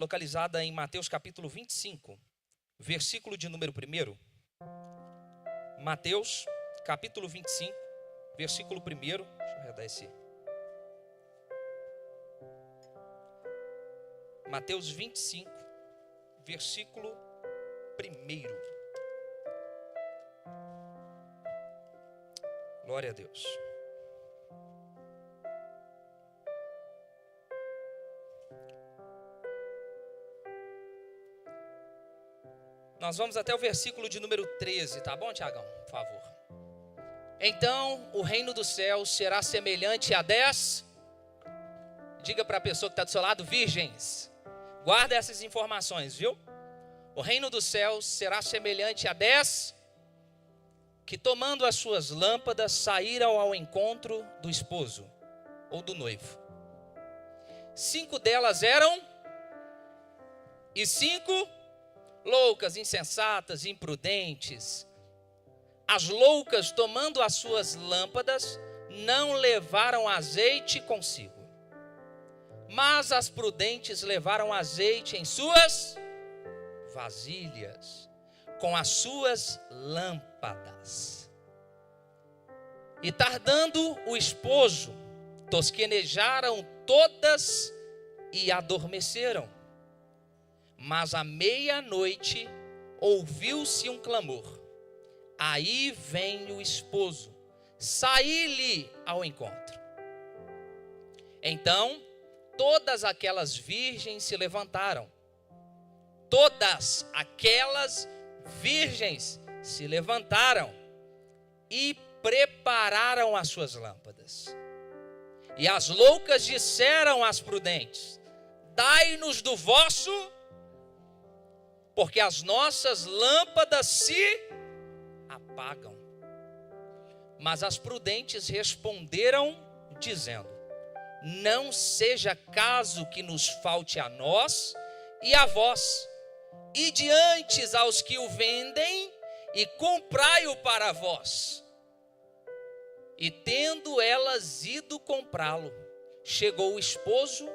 localizada em Mateus capítulo 25, versículo de número 1. Mateus capítulo 25, versículo 1. Deixa eu arredar esse. Mateus 25, versículo 1. Glória a Deus. Nós vamos até o versículo de número 13, tá bom, Tiagão? Por favor. Então, o reino dos céus será semelhante a 10. Diga para a pessoa que está do seu lado, virgens. Guarda essas informações, viu? O reino dos céus será semelhante a 10 que, tomando as suas lâmpadas, saíram ao encontro do esposo ou do noivo. 5 delas eram e 5 loucas, insensatas, imprudentes. As loucas, tomando as suas lâmpadas, não levaram azeite consigo, mas as prudentes levaram azeite em suas vasilhas, com as suas lâmpadas. E tardando o esposo, tosquenejaram todas e adormeceram. Mas à meia-noite ouviu-se um clamor: aí vem o esposo, saí-lhe ao encontro. Então todas aquelas virgens se levantaram. Todas aquelas virgens se levantaram e prepararam as suas lâmpadas. E as loucas disseram às prudentes: dai-nos do vosso, porque as nossas lâmpadas se apagam. Mas as prudentes responderam, dizendo: não seja caso que nos falte a nós e a vós. Ide antes aos que o vendem e comprai-o para vós. E tendo elas ido comprá-lo, chegou o esposo,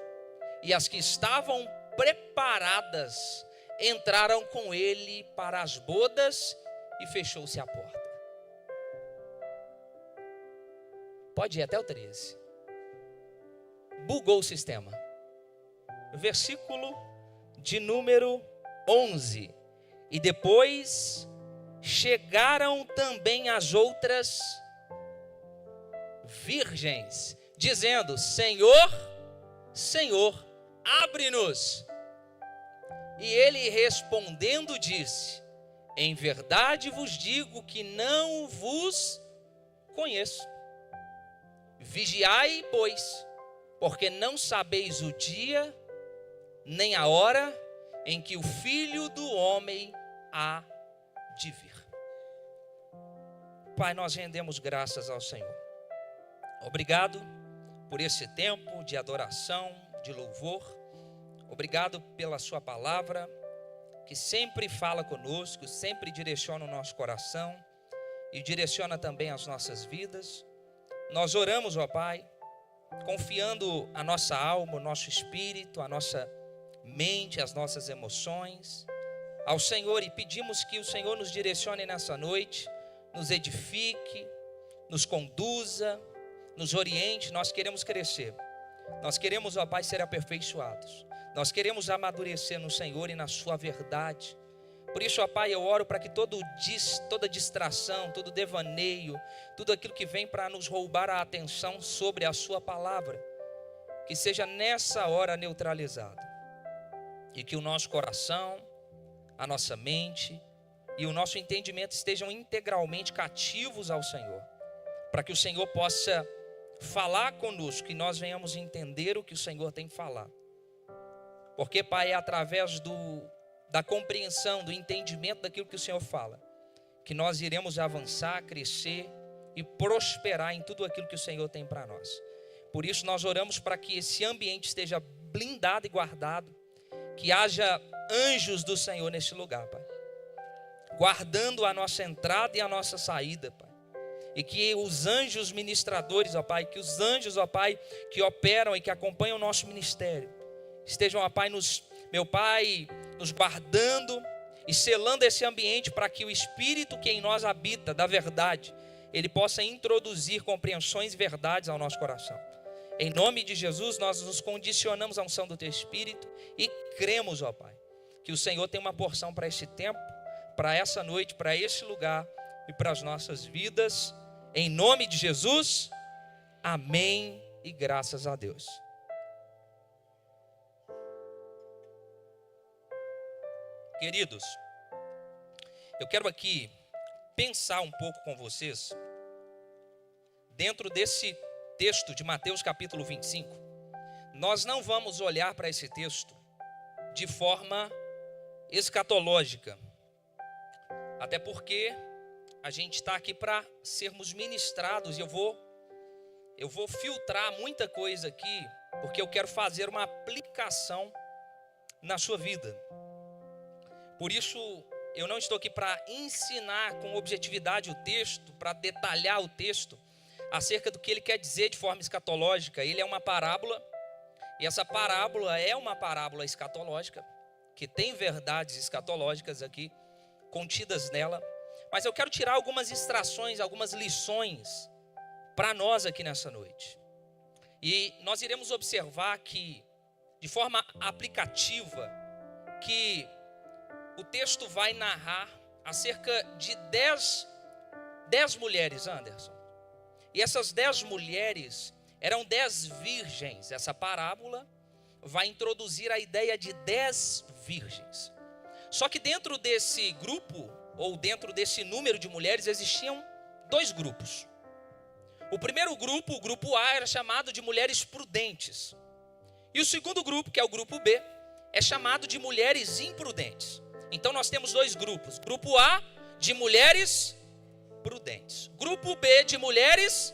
e as que estavam preparadas entraram com ele para as bodas, e fechou-se a porta. Pode ir até o 13. Bugou o sistema. Versículo de número 11. E depois chegaram também as outras virgens, dizendo: Senhor, Senhor, abre-nos. E ele respondendo disse: em verdade vos digo que não vos conheço. Vigiai, pois, porque não sabeis o dia nem a hora em que o Filho do Homem há de vir. Pai, nós rendemos graças ao Senhor. Obrigado por esse tempo de adoração, de louvor. Obrigado pela sua palavra, que sempre fala conosco, sempre direciona o nosso coração e direciona também as nossas vidas. Nós oramos, ó Pai, confiando a nossa alma, o nosso espírito, a nossa mente, as nossas emoções ao Senhor, e pedimos que o Senhor nos direcione nessa noite, nos edifique, nos conduza, nos oriente. Nós queremos crescer, nós queremos, ó Pai, ser aperfeiçoados, nós queremos amadurecer no Senhor e na sua verdade. Por isso, ó Pai, eu oro para que toda distração, todo devaneio, tudo aquilo que vem para nos roubar a atenção sobre a sua palavra, que seja nessa hora neutralizado, e que o nosso coração, a nossa mente e o nosso entendimento estejam integralmente cativos ao Senhor, para que o Senhor possa falar conosco e nós venhamos entender o que o Senhor tem falado. Porque, Pai, é através da compreensão, do entendimento daquilo que o Senhor fala, que nós iremos avançar, crescer e prosperar em tudo aquilo que o Senhor tem para nós. Por isso nós oramos para que esse ambiente esteja blindado e guardado, que haja anjos do Senhor nesse lugar, Pai, guardando a nossa entrada e a nossa saída, Pai. E que os anjos ministradores, ó Pai, que os anjos, ó Pai, que operam e que acompanham o nosso ministério, estejam, ó Pai, nos meu Pai, nos guardando e selando esse ambiente para que o Espírito que em nós habita, da verdade, ele possa introduzir compreensões e verdades ao nosso coração. Em nome de Jesus, nós nos condicionamos à unção do Teu Espírito e cremos, ó Pai, que o Senhor tem uma porção para esse tempo, para essa noite, para esse lugar e para as nossas vidas. Em nome de Jesus, amém e graças a Deus. Queridos, eu quero aqui pensar um pouco com vocês dentro desse texto de Mateus capítulo 25. Nós não vamos olhar para esse texto de forma escatológica, até porque a gente está aqui para sermos ministrados, e eu vou filtrar muita coisa aqui, porque eu quero fazer uma aplicação na sua vida. Por isso, eu não estou aqui para ensinar com objetividade o texto, para detalhar o texto acerca do que ele quer dizer de forma escatológica. Ele é uma parábola, e essa parábola é uma parábola escatológica, que tem verdades escatológicas aqui contidas nela. Mas eu quero tirar algumas extrações, algumas lições para nós aqui nessa noite. E nós iremos observar que, de forma aplicativa, que o texto vai narrar acerca de 10 mulheres, Anderson. E essas 10 mulheres eram 10 virgens. Essa parábola vai introduzir a ideia de 10 virgens. Só que dentro desse grupo, ou dentro desse número de mulheres, existiam 2 grupos. O primeiro grupo, o grupo A, era chamado de mulheres prudentes. E o segundo grupo, que é o grupo B, é chamado de mulheres imprudentes. Então nós temos 2 grupos. Grupo A, de mulheres prudentes. Grupo B, de mulheres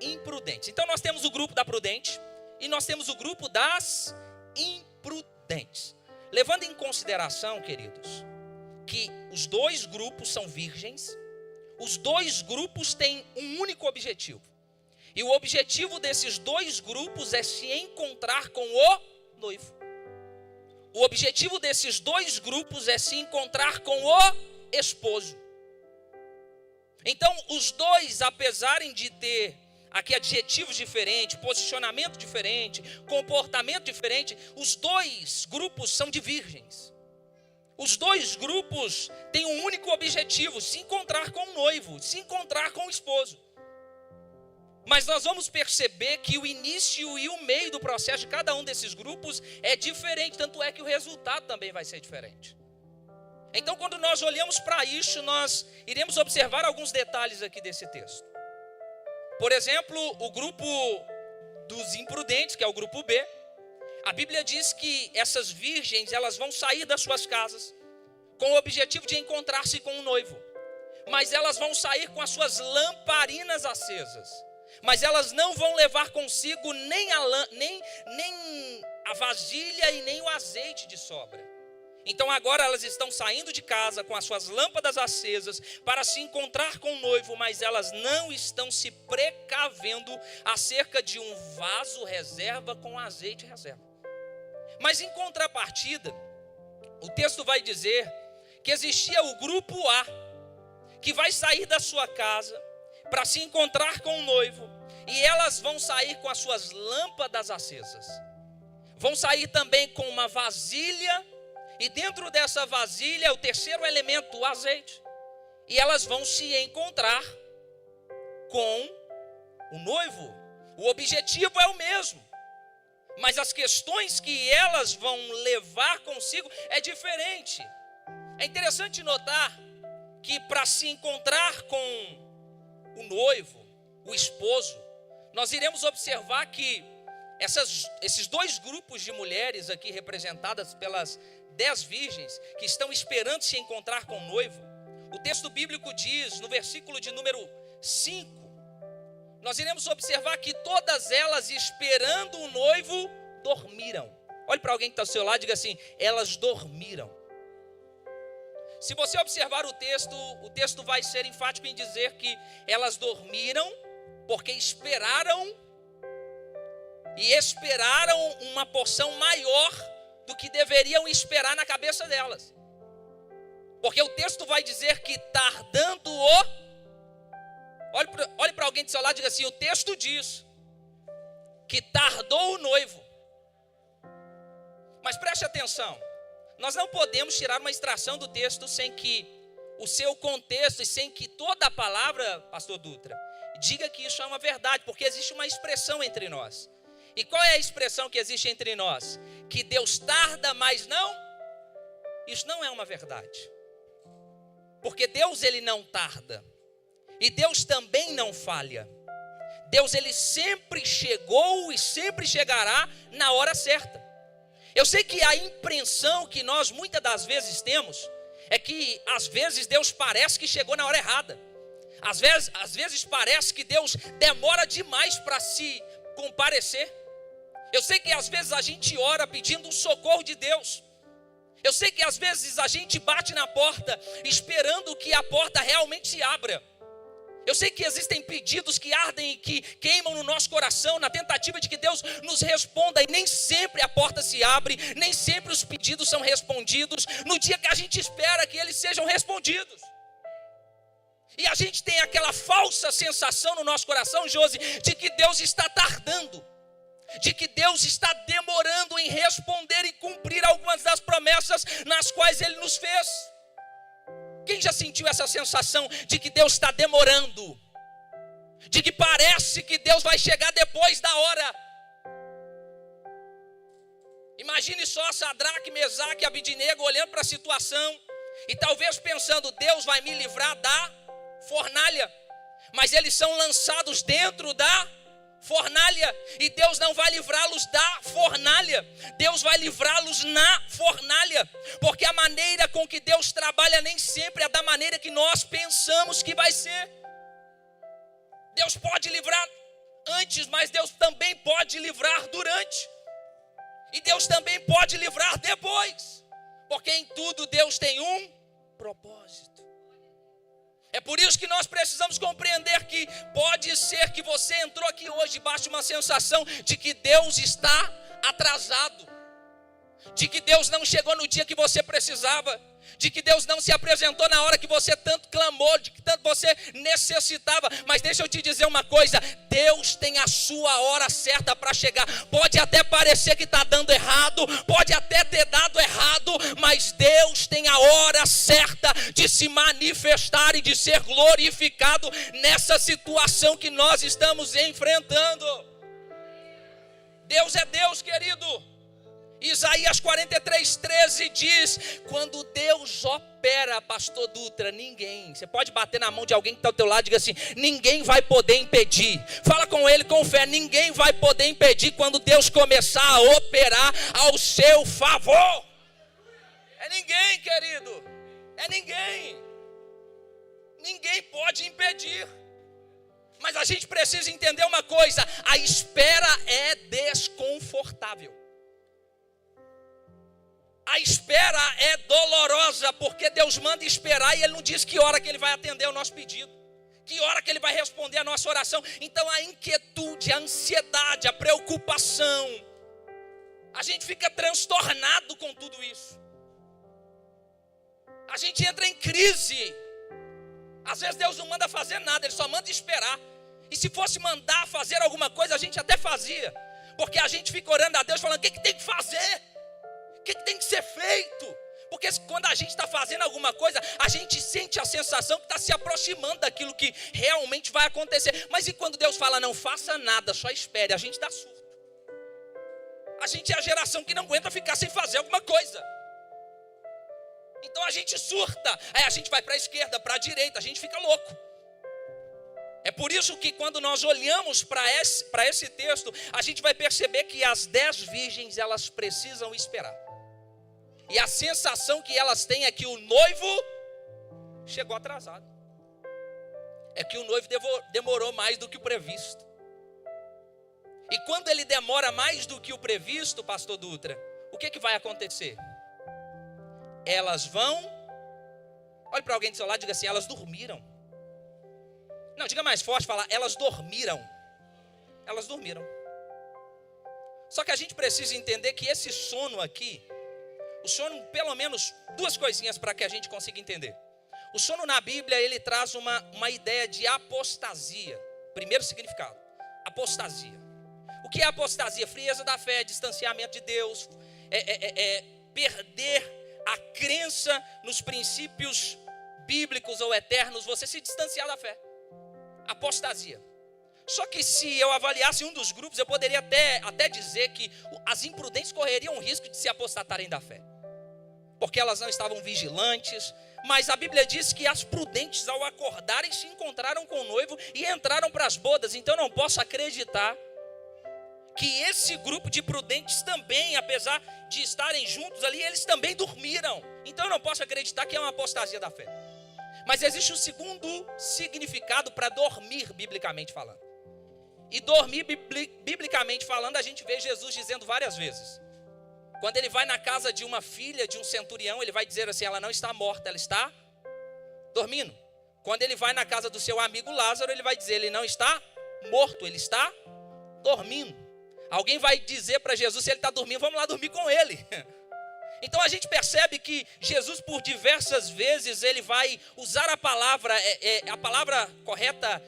imprudentes. Então nós temos o grupo da prudente e nós temos o grupo das imprudentes. Levando em consideração, queridos, que os 2 grupos são virgens, os 2 grupos têm um único objetivo. E o objetivo desses 2 grupos é se encontrar com o noivo. O objetivo desses 2 grupos é se encontrar com o esposo. Então, os 2, apesar de ter aqui adjetivos diferentes, posicionamento diferente, comportamento diferente, os 2 grupos são de virgens. Os 2 grupos têm um único objetivo: se encontrar com o noivo, se encontrar com o esposo. Mas nós vamos perceber que o início e o meio do processo de cada um desses grupos é diferente, tanto é que o resultado também vai ser diferente. Então, quando nós olhamos para isso, nós iremos observar alguns detalhes aqui desse texto. Por exemplo, o grupo dos imprudentes, que é o grupo B, a Bíblia diz que essas virgens, elas vão sair das suas casas com o objetivo de encontrar-se com o noivo. Mas elas vão sair com as suas lamparinas acesas. Mas elas não vão levar consigo nem a vasilha e nem o azeite de sobra. Então agora elas estão saindo de casa com as suas lâmpadas acesas para se encontrar com o noivo, mas elas não estão se precavendo acerca de um vaso reserva com azeite reserva. Mas em contrapartida, o texto vai dizer que existia o grupo A, que vai sair da sua casa para se encontrar com o noivo, e elas vão sair com as suas lâmpadas acesas. Vão sair também com uma vasilha, e dentro dessa vasilha, o terceiro elemento, o azeite. E elas vão se encontrar com o noivo. O objetivo é o mesmo, mas as questões que elas vão levar consigo é diferente. É interessante notar que para se encontrar com o noivo, o esposo, nós iremos observar que esses 2 grupos de mulheres aqui representadas pelas 10 virgens que estão esperando se encontrar com o noivo, o texto bíblico diz no versículo de número 5, nós iremos observar que todas elas, esperando o noivo, dormiram. Olhe para alguém que está ao seu lado e diga assim: elas dormiram. Se você observar o texto vai ser enfático em dizer que elas dormiram porque esperaram uma porção maior do que deveriam esperar na cabeça delas. Porque o texto vai dizer que tardando o... Olhe para alguém do seu lado e diga assim, o texto diz que tardou o noivo. Mas preste atenção, nós não podemos tirar uma extração do texto sem que o seu contexto e sem que toda a palavra, pastor Dutra, diga que isso é uma verdade, porque existe uma expressão entre nós. E qual é a expressão que existe entre nós? Que Deus tarda, mas não? Isso não é uma verdade. Porque Deus, ele não tarda. E Deus também não falha. Deus, ele sempre chegou e sempre chegará na hora certa. Eu sei que a impressão que nós muitas das vezes temos é que às vezes Deus parece que chegou na hora errada. Às vezes parece que Deus demora demais para se comparecer. Eu sei que às vezes a gente ora pedindo um socorro de Deus. Eu sei que às vezes a gente bate na porta esperando que a porta realmente se abra. Eu sei que existem pedidos que ardem e que queimam no nosso coração na tentativa de que Deus nos responda, e nem sempre a porta se abre, nem sempre os pedidos são respondidos no dia que a gente espera que eles sejam respondidos. E a gente tem aquela falsa sensação no nosso coração, Josi, de que Deus está tardando, de que Deus está demorando em responder e cumprir algumas das promessas nas quais Ele nos fez. Quem já sentiu essa sensação de que Deus está demorando? De que parece que Deus vai chegar depois da hora? Imagine só Sadraque, Mesaque e Abidnego olhando para a situação e talvez pensando, Deus vai me livrar da fornalha. Mas eles são lançados dentro da fornalha, e Deus não vai livrá-los da fornalha, Deus vai livrá-los na fornalha, porque a maneira com que Deus trabalha nem sempre é da maneira que nós pensamos que vai ser. Deus pode livrar antes, mas Deus também pode livrar durante, e Deus também pode livrar depois, porque em tudo Deus tem um propósito. É por isso que nós precisamos compreender que pode ser que você entrou aqui hoje debaixo de uma sensação de que Deus está atrasado, de que Deus não chegou no dia que você precisava, de que Deus não se apresentou na hora que você tanto clamou, de que tanto você necessitava. Mas deixa eu te dizer uma coisa, Deus tem a sua hora certa para chegar. Pode até parecer que está dando errado, pode até ter dado errado, mas Deus tem a hora certa de se manifestar e de ser glorificado nessa situação que nós estamos enfrentando. Deus é Deus, querido. Isaías 43:13 diz, quando Deus opera, pastor Dutra, ninguém, você pode bater na mão de alguém que está ao teu lado e diga assim, ninguém vai poder impedir. Fala com ele com fé, ninguém vai poder impedir quando Deus começar a operar ao seu favor. É ninguém, querido, é ninguém. Ninguém pode impedir. Mas a gente precisa entender uma coisa, a espera é desconfortável. A espera é dolorosa, porque Deus manda esperar e Ele não diz que hora que Ele vai atender o nosso pedido, que hora que Ele vai responder a nossa oração. Então a inquietude, a ansiedade, a preocupação, a gente fica transtornado com tudo isso. A gente entra em crise. Às vezes Deus não manda fazer nada, Ele só manda esperar. E se fosse mandar fazer alguma coisa, a gente até fazia, porque a gente fica orando a Deus falando, o que tem que fazer? O que tem que ser feito? Porque quando a gente está fazendo alguma coisa, a gente sente a sensação que está se aproximando daquilo que realmente vai acontecer. Mas e quando Deus fala, não faça nada, só espere, a gente dá surto. A gente é a geração que não aguenta ficar sem fazer alguma coisa. Então a gente surta, aí a gente vai para a esquerda, para a direita, a gente fica louco. É por isso que quando nós olhamos para esse texto, a gente vai perceber que as 10 virgens, elas precisam esperar. E a sensação que elas têm é que o noivo chegou atrasado. É que o noivo demorou mais do que o previsto. E quando ele demora mais do que o previsto, pastor Dutra, o que vai acontecer? Elas vão... Olhe para alguém do seu lado e diga assim, elas dormiram. Não, diga mais forte, fala, elas dormiram. Elas dormiram. Só que a gente precisa entender que esse sono aqui O sono, pelo menos duas coisinhas para que a gente consiga entender. O sono na Bíblia, ele traz uma ideia de apostasia. Primeiro significado, apostasia. O que é apostasia? Frieza da fé, distanciamento de Deus, perder a crença nos princípios bíblicos ou eternos, você se distanciar da fé. Apostasia. Só que se eu avaliasse um dos grupos, eu poderia até dizer que as imprudentes correriam o risco de se apostatarem da fé, porque elas não estavam vigilantes. Mas a Bíblia diz que as prudentes, ao acordarem, se encontraram com o noivo e entraram para as bodas. Então eu não posso acreditar que esse grupo de prudentes também, apesar de estarem juntos ali, eles também dormiram. Então eu não posso acreditar que é uma apostasia da fé. Mas existe um segundo significado para dormir, biblicamente falando. E dormir, biblicamente falando, a gente vê Jesus dizendo várias vezes. Quando ele vai na casa de uma filha de um centurião, ele vai dizer assim: ela não está morta, ela está dormindo. Quando ele vai na casa do seu amigo Lázaro, ele vai dizer: ele não está morto, ele está dormindo. Alguém vai dizer para Jesus: se ele está dormindo, vamos lá dormir com ele. Então a gente percebe que Jesus, por diversas vezes, ele vai usar a palavra correta,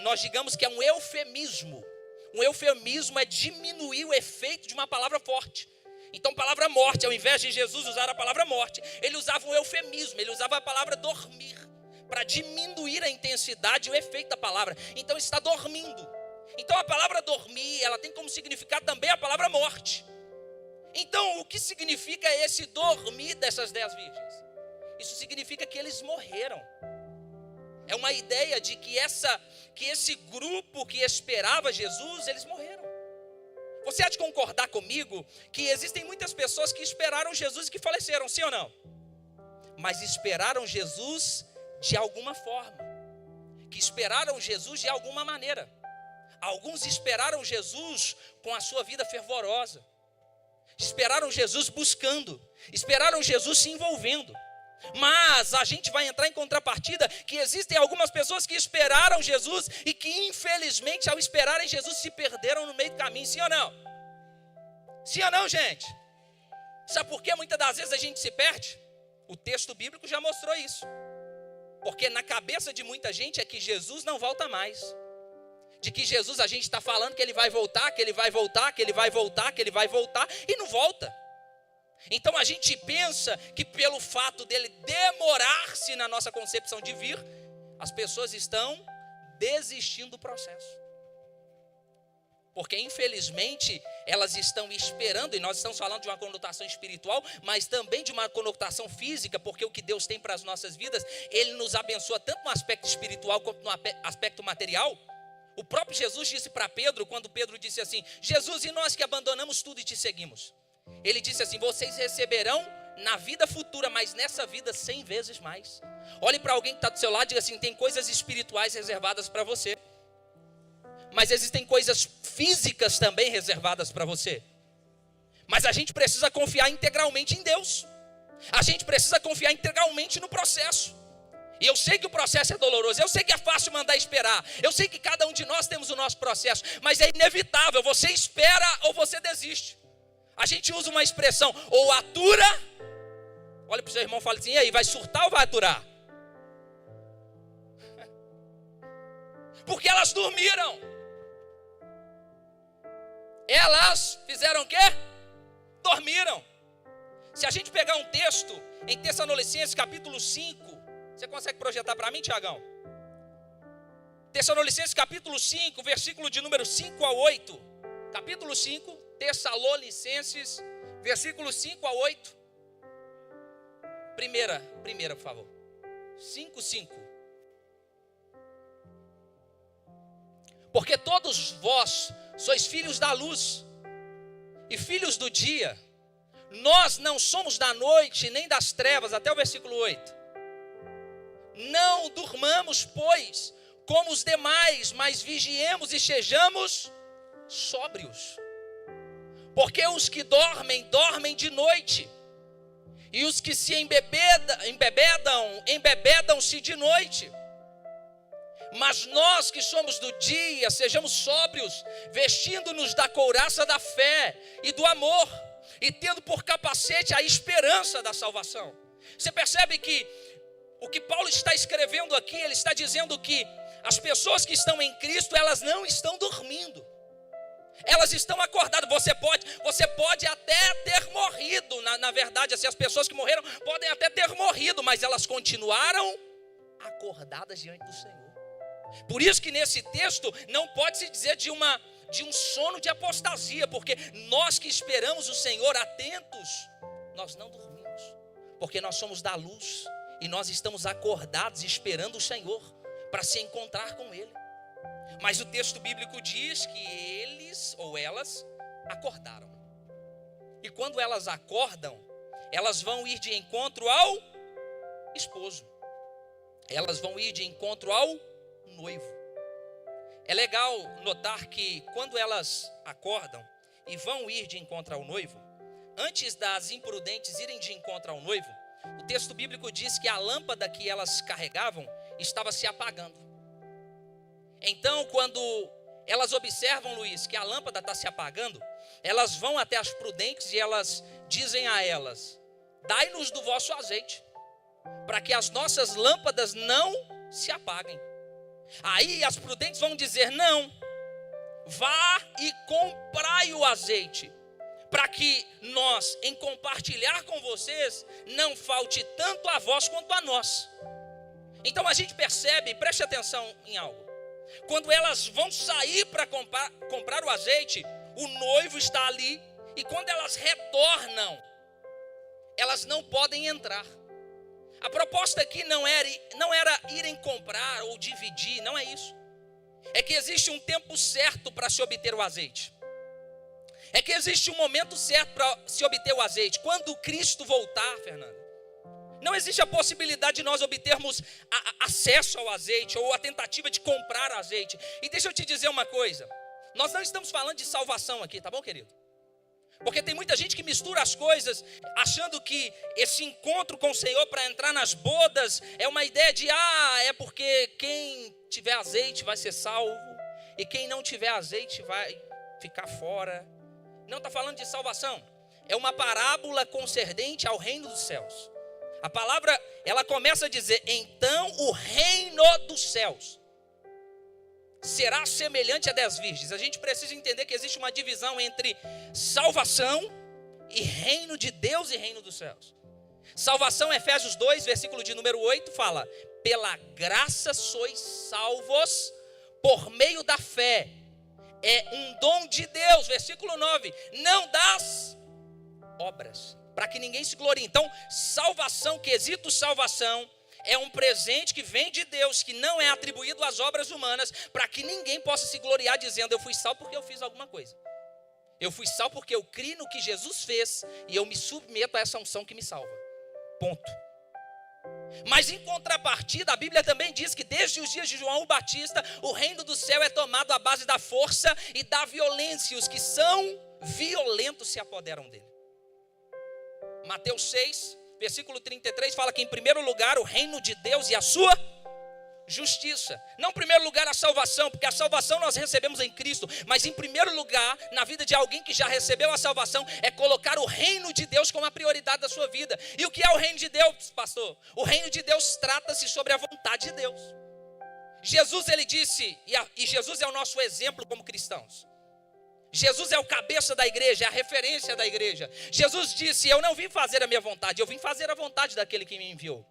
nós digamos que é um eufemismo. Um eufemismo é diminuir o efeito de uma palavra forte. Então, palavra morte, ao invés de Jesus usar a palavra morte, ele usava um eufemismo, ele usava a palavra dormir, para diminuir a intensidade e o efeito da palavra. Então, está dormindo. Então, a palavra dormir, ela tem como significar também a palavra morte. Então, o que significa esse dormir dessas 10 virgens? Isso significa que eles morreram. É uma ideia de que esse grupo que esperava Jesus, eles morreram. Você há de concordar comigo que existem muitas pessoas que esperaram Jesus e que faleceram, sim ou não? Mas esperaram Jesus de alguma forma. Que esperaram Jesus de alguma maneira. Alguns esperaram Jesus com a sua vida fervorosa. Esperaram Jesus buscando. Esperaram Jesus se envolvendo. Mas a gente vai entrar em contrapartida que existem algumas pessoas que esperaram Jesus e que infelizmente ao esperarem Jesus se perderam no meio do caminho, sim ou não? Sim ou não, gente? Sabe por que muitas das vezes a gente se perde? O texto bíblico já mostrou isso. Porque na cabeça de muita gente é que Jesus não volta mais. De que Jesus, a gente está falando que ele vai voltar, que ele vai voltar, que ele vai voltar, que ele vai voltar e não volta. Então a gente pensa que pelo fato dele demorar-se na nossa concepção de vir, as pessoas estão desistindo do processo. Porque infelizmente elas estão esperando, e nós estamos falando de uma conotação espiritual, mas também de uma conotação física, porque o que Deus tem para as nossas vidas, Ele nos abençoa tanto no aspecto espiritual quanto no aspecto material. O próprio Jesus disse para Pedro, quando Pedro disse assim: Jesus, e nós que abandonamos tudo e te seguimos? Ele disse assim: vocês receberão na vida futura, mas nessa vida 100 vezes mais. Olhe para alguém que está do seu lado e diga assim: tem coisas espirituais reservadas para você, mas existem coisas físicas também reservadas para você. Mas a gente precisa confiar integralmente em Deus. A gente precisa confiar integralmente no processo. E eu sei que o processo é doloroso, eu sei que é fácil mandar esperar, eu sei que cada um de nós temos o nosso processo, mas é inevitável, você espera ou você desiste. A gente usa uma expressão, ou atura, olha para o seu irmão e fala assim: e aí, vai surtar ou vai aturar? Porque elas dormiram. Elas fizeram o quê? Dormiram. Se a gente pegar um texto em Tessalonicenses capítulo 5, você consegue projetar para mim, Tiagão? Tessalonicenses capítulo 5, versículo de número 5 a 8. Capítulo 5, Tessalonicenses, versículo 5 a 8. Primeira, por favor. 5:5. Porque todos vós sois filhos da luz e filhos do dia. Nós não somos da noite nem das trevas, até o versículo 8. Não durmamos, pois, como os demais, mas vigiemos e sejamos sóbrios. Porque os que dormem, dormem de noite. E os que se embebedam-se de noite. Mas nós que somos do dia, sejamos sóbrios, vestindo-nos da couraça da fé e do amor, e tendo por capacete a esperança da salvação. Você percebe que o que Paulo está escrevendo aqui, ele está dizendo que as pessoas que estão em Cristo, elas não estão dormindo. Elas estão acordadas. Você pode até ter morrido. Na verdade, assim, as pessoas que morreram podem até ter morrido, mas elas continuaram acordadas diante do Senhor. Por isso que nesse texto não pode se dizer de um sono de apostasia, porque nós que esperamos o Senhor atentos, nós não dormimos, porque nós somos da luz e nós estamos acordados esperando o Senhor para se encontrar com Ele. Mas o texto bíblico diz que eles ou elas acordaram. E quando elas acordam, elas vão ir de encontro ao esposo. Elas vão ir de encontro ao noivo. É legal notar que quando elas acordam e vão ir de encontro ao noivo, antes das imprudentes irem de encontro ao noivo, o texto bíblico diz que a lâmpada que elas carregavam estava se apagando. Então, quando elas observam, Luiz, que a lâmpada está se apagando, elas vão até as prudentes e elas dizem a elas: dai-nos do vosso azeite, para que as nossas lâmpadas não se apaguem. Aí as prudentes vão dizer: não, vá e comprai o azeite, para que nós, em compartilhar com vocês, não falte tanto a vós quanto a nós. Então a gente percebe, preste atenção em algo. Quando elas vão sair para comprar o azeite, o noivo está ali, e quando elas retornam, elas não podem entrar. A proposta aqui não era irem comprar ou dividir, não é isso. É que existe um tempo certo para se obter o azeite. É que existe um momento certo para se obter o azeite. Quando Cristo voltar, Fernanda, não existe a possibilidade de nós obtermos acesso ao azeite ou a tentativa de comprar azeite. E deixa eu te dizer uma coisa. Nós não estamos falando de salvação aqui, tá bom, querido? Porque tem muita gente que mistura as coisas, achando que esse encontro com o Senhor para entrar nas bodas é uma ideia de, é porque quem tiver azeite vai ser salvo, e quem não tiver azeite vai ficar fora. Não está falando de salvação. É uma parábola concernente ao reino dos céus. A palavra, ela começa a dizer: então o reino dos céus será semelhante a 10 virgens. A gente precisa entender que existe uma divisão entre salvação e reino de Deus e reino dos céus. Salvação, Efésios 2, versículo de número 8, fala: pela graça sois salvos por meio da fé. É um dom de Deus, versículo 9, não das obras, para que ninguém se glorie. Então, salvação, quesito salvação, é um presente que vem de Deus, que não é atribuído às obras humanas, para que ninguém possa se gloriar dizendo: eu fui salvo porque eu fiz alguma coisa. Eu fui salvo porque eu criei no que Jesus fez e eu me submeto a essa unção que me salva. Ponto. Mas em contrapartida, a Bíblia também diz que desde os dias de João o Batista, o reino do céu é tomado à base da força e da violência, e os que são violentos se apoderam dele. Mateus 6, versículo 33, fala que em primeiro lugar o reino de Deus e a sua justiça. Não em primeiro lugar a salvação, porque a salvação nós recebemos em Cristo, mas em primeiro lugar, na vida de alguém que já recebeu a salvação, é colocar o reino de Deus como a prioridade da sua vida. E o que é o reino de Deus, pastor? O reino de Deus trata-se sobre a vontade de Deus. Jesus, ele disse, e Jesus é o nosso exemplo como cristãos. Jesus é o cabeça da igreja, é a referência da igreja. Jesus disse: eu não vim fazer a minha vontade, eu vim fazer a vontade daquele que me enviou.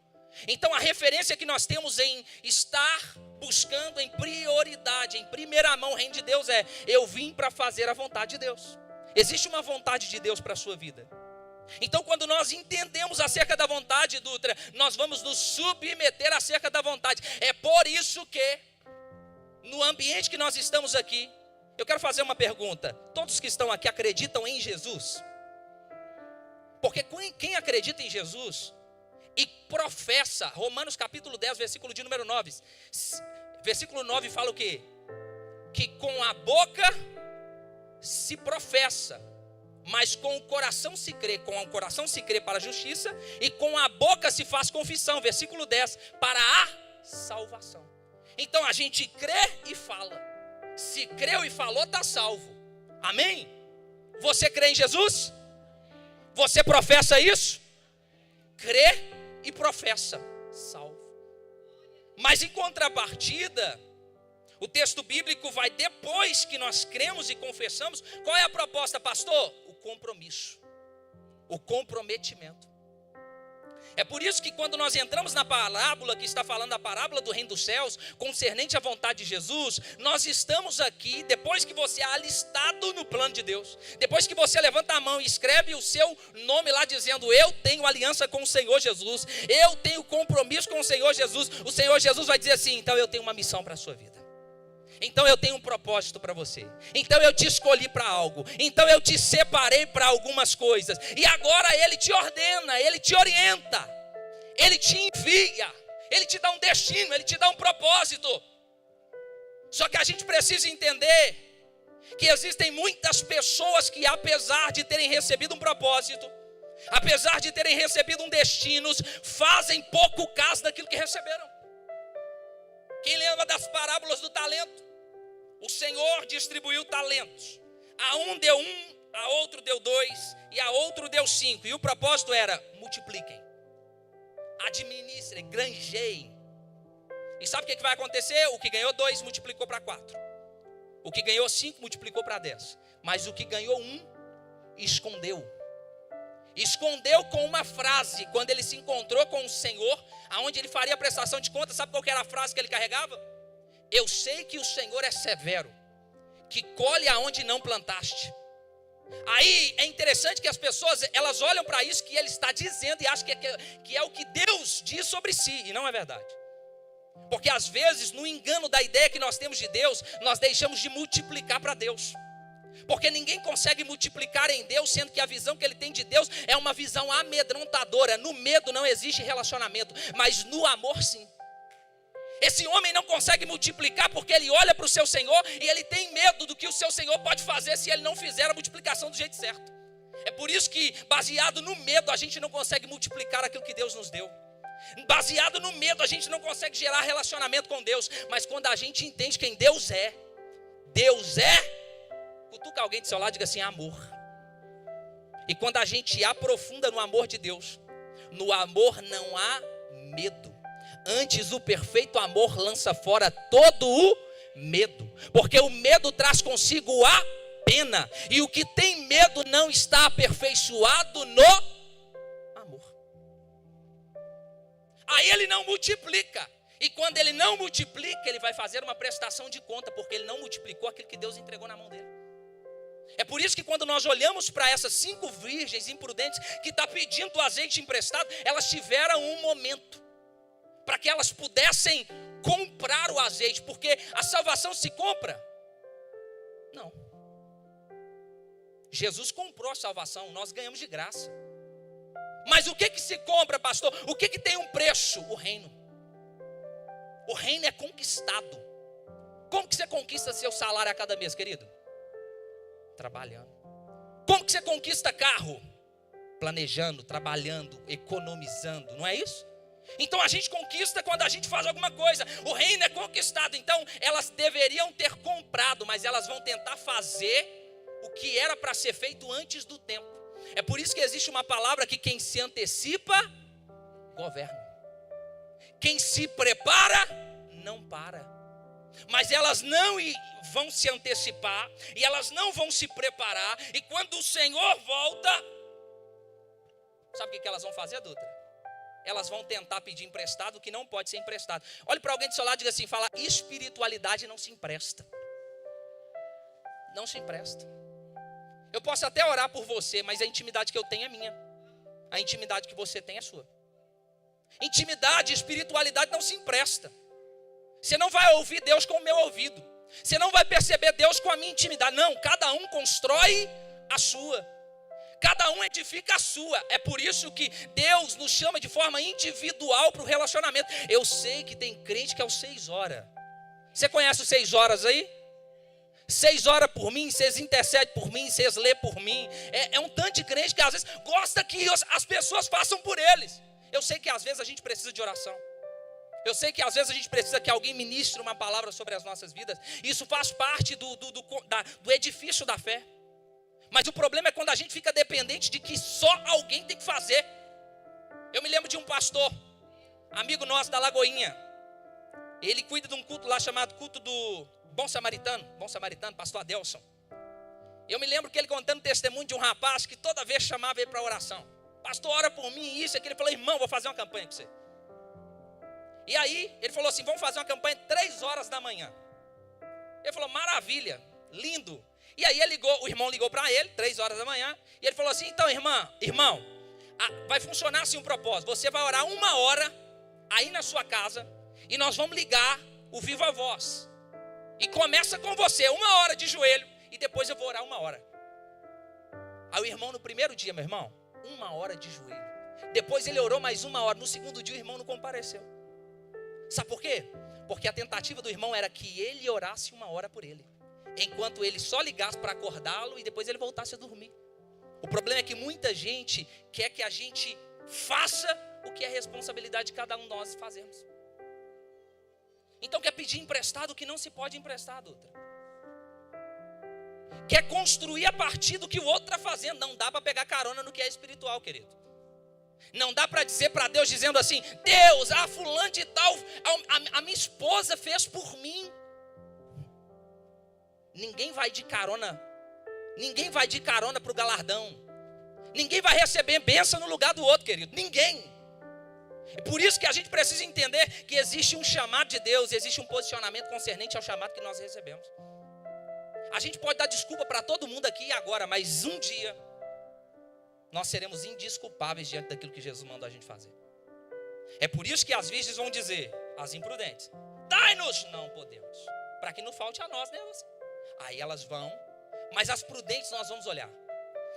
Então a referência que nós temos em estar buscando em prioridade, em primeira mão o reino de Deus é: eu vim para fazer a vontade de Deus. Existe uma vontade de Deus para a sua vida. Então quando nós entendemos acerca da vontade, Dutra, nós vamos nos submeter acerca da vontade. É por isso que no ambiente que nós estamos aqui, eu quero fazer uma pergunta: todos que estão aqui acreditam em Jesus? Porque quem acredita em Jesus e professa, Romanos capítulo 10, versículo de número 9. Versículo 9 fala o quê? Que com a boca se professa, mas com o coração se crê. Com o coração se crê para a justiça, e com a boca se faz confissão, versículo 10, para a salvação. Então a gente crê e fala. Se creu e falou, está salvo. Amém? Você crê em Jesus? Você professa isso? Crê e professa, salvo. Mas em contrapartida, o texto bíblico vai, depois que nós cremos e confessamos, qual é a proposta, pastor? O compromisso, o comprometimento. É por isso que quando nós entramos na parábola, que está falando da parábola do reino dos céus, concernente à vontade de Jesus, nós estamos aqui, depois que você é alistado no plano de Deus, depois que você levanta a mão e escreve o seu nome lá dizendo, eu tenho aliança com o Senhor Jesus, eu tenho compromisso com o Senhor Jesus vai dizer assim, então eu tenho uma missão para a sua vida. Então eu tenho um propósito para você. Então eu te escolhi para algo. Então eu te separei para algumas coisas. E agora Ele te ordena, Ele te orienta, Ele te envia, Ele te dá um destino, Ele te dá um propósito. Só que a gente precisa entender que existem muitas pessoas que, apesar de terem recebido um propósito, apesar de terem recebido um destino, fazem pouco caso daquilo que receberam. Quem lembra das parábolas do talento? O Senhor distribuiu talentos. A um deu 1, a outro deu 2 e a outro deu 5. E o propósito era, multipliquem, administrem, granjeiem. E sabe o que vai acontecer? O que ganhou 2 multiplicou para 4. O que ganhou 5 multiplicou para 10. Mas o que ganhou 1 escondeu. Escondeu com uma frase. Quando ele se encontrou com o Senhor, aonde ele faria a prestação de contas, sabe qual que era a frase que ele carregava? Eu sei que o Senhor é severo, que colhe aonde não plantaste. Aí é interessante que as pessoas, elas olham para isso que ele está dizendo e acham que é o que Deus diz sobre si, e não é verdade. Porque às vezes, no engano da ideia que nós temos de Deus, nós deixamos de multiplicar para Deus. Porque ninguém consegue multiplicar em Deus, sendo que a visão que ele tem de Deus é uma visão amedrontadora. No medo não existe relacionamento, mas no amor sim. Esse homem não consegue multiplicar porque ele olha para o seu Senhor e ele tem medo do que o seu Senhor pode fazer se ele não fizer a multiplicação do jeito certo. É por isso que, baseado no medo, a gente não consegue multiplicar aquilo que Deus nos deu. Baseado no medo, a gente não consegue gerar relacionamento com Deus. Mas quando a gente entende quem Deus é, cutuca alguém do seu lado e diga assim, amor. E quando a gente aprofunda no amor de Deus, no amor não há medo. Antes o perfeito amor lança fora todo o medo. Porque o medo traz consigo a pena. E o que tem medo não está aperfeiçoado no amor. Aí ele não multiplica. E quando ele não multiplica, ele vai fazer uma prestação de conta. Porque ele não multiplicou aquilo que Deus entregou na mão dele. É por isso que quando nós olhamos para essas 5 virgens imprudentes que estão pedindo o azeite emprestado, elas tiveram um momento para que elas pudessem comprar o azeite, porque a salvação se compra? Não. Jesus comprou a salvação, nós ganhamos de graça. Mas o que se compra, pastor? O que tem um preço? O reino. O reino é conquistado. Como que você conquista seu salário a cada mês, querido? Trabalhando. Como que você conquista carro? Planejando, trabalhando, economizando, não é isso? Então a gente conquista quando a gente faz alguma coisa. O reino é conquistado. Então elas deveriam ter comprado, mas elas vão tentar fazer o que era para ser feito antes do tempo. É por isso que existe uma palavra que quem se antecipa, governa. Quem se prepara, não para. Mas elas não vão se antecipar, e elas não vão se preparar, e quando o Senhor volta, sabe o que elas vão fazer, Dutra? Elas vão tentar pedir emprestado o que não pode ser emprestado. Olhe para alguém do seu lado e diga assim, fala, espiritualidade não se empresta. Não se empresta. Eu posso até orar por você, mas a intimidade que eu tenho é minha. A intimidade que você tem é sua. Intimidade e espiritualidade não se empresta. Você não vai ouvir Deus com o meu ouvido. Você não vai perceber Deus com a minha intimidade. Não, cada um constrói a sua. Cada um edifica a sua. É por isso que Deus nos chama de forma individual para o relacionamento. Eu sei que tem crente que é o 6 horas. Você conhece os 6 horas aí? 6 horas por mim, vocês intercedem por mim, vocês lêem por mim. É um tanto de crente que às vezes gosta que as pessoas façam por eles. Eu sei que às vezes a gente precisa de oração. Eu sei que às vezes a gente precisa que alguém ministre uma palavra sobre as nossas vidas. Isso faz parte do edifício da fé. Mas o problema é quando a gente fica dependente de que só alguém tem que fazer. Eu me lembro de um pastor, amigo nosso da Lagoinha. Ele cuida de um culto lá chamado culto do Bom Samaritano, pastor Adelson. Eu me lembro que ele contando testemunho de um rapaz que toda vez chamava ele para oração. Pastor, ora por mim, isso, aquilo. Ele falou, irmão, vou fazer uma campanha com você. E aí, ele falou assim, vamos fazer uma campanha 3 horas da manhã. Ele falou, maravilha, lindo. E aí o irmão ligou para ele, 3 horas da manhã. E ele falou assim, então irmão, vai funcionar assim um propósito. Você vai orar 1 hora aí na sua casa. E nós vamos ligar o Viva Voz. E começa com você, 1 hora de joelho. E depois eu vou orar 1 hora. Aí o irmão no primeiro dia, meu irmão, 1 hora de joelho. Depois ele orou mais 1 hora. No segundo dia o irmão não compareceu. Sabe por quê? Porque a tentativa do irmão era que ele orasse 1 hora por ele, enquanto ele só ligasse para acordá-lo e depois ele voltasse a dormir. O problema é que muita gente quer que a gente faça o que é responsabilidade de cada um de nós fazermos. Então quer pedir emprestado o que não se pode emprestar, doutora. Quer construir a partir do que o outro está fazendo. Não dá para pegar carona no que é espiritual, querido. Não dá para dizer para Deus dizendo assim, Deus, fulano de tal, a minha esposa fez por mim. Ninguém vai de carona para o galardão. Ninguém vai receber bênção no lugar do outro, querido. Ninguém. E por isso que a gente precisa entender que existe um chamado de Deus, existe um posicionamento concernente ao chamado que nós recebemos. A gente pode dar desculpa para todo mundo aqui e agora, mas um dia nós seremos indesculpáveis diante daquilo que Jesus mandou a gente fazer. É por isso que as virgens vão dizer, as imprudentes, dai-nos, não podemos, para que não falte a nós, né? Aí elas vão, mas as prudentes nós vamos olhar.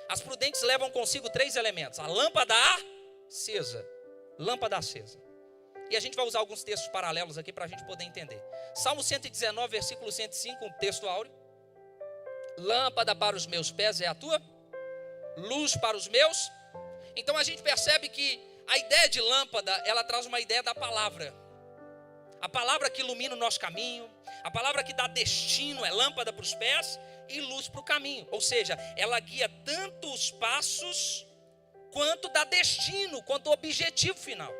As prudentes levam consigo 3 elementos, a lâmpada acesa. Lâmpada acesa. E a gente vai usar alguns textos paralelos aqui para a gente poder entender. Salmo 119, versículo 105, um texto áureo. Lâmpada para os meus pés é a tua, luz para os meus. Então a gente percebe que a ideia de lâmpada, ela traz uma ideia da palavra. A palavra que ilumina o nosso caminho, a palavra que dá destino, é lâmpada para os pés e luz para o caminho. Ou seja, ela guia tanto os passos quanto dá destino, quanto objetivo final.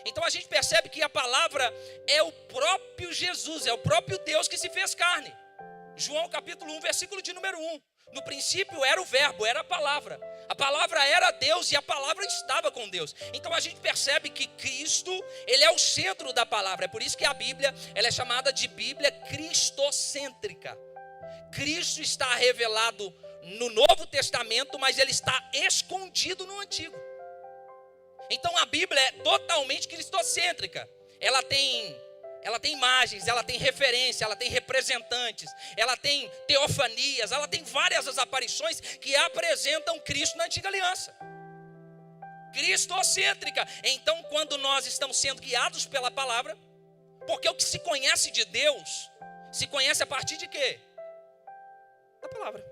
Então a gente percebe que a palavra é o próprio Jesus, é o próprio Deus que se fez carne. João capítulo 1, versículo de número 1. No princípio era o verbo, era a palavra era Deus e a palavra estava com Deus. Então a gente percebe que Cristo, ele é o centro da palavra. É por isso que a Bíblia, ela é chamada de Bíblia cristocêntrica. Cristo está revelado no Novo Testamento, mas ele está escondido no Antigo. Então a Bíblia é totalmente cristocêntrica. Ela tem imagens, ela tem referência, ela tem representantes, ela tem teofanias, ela tem várias as aparições que apresentam Cristo na Antiga Aliança. Cristocêntrica. Então, quando nós estamos sendo guiados pela palavra, porque o que se conhece de Deus, se conhece a partir de quê? Da palavra.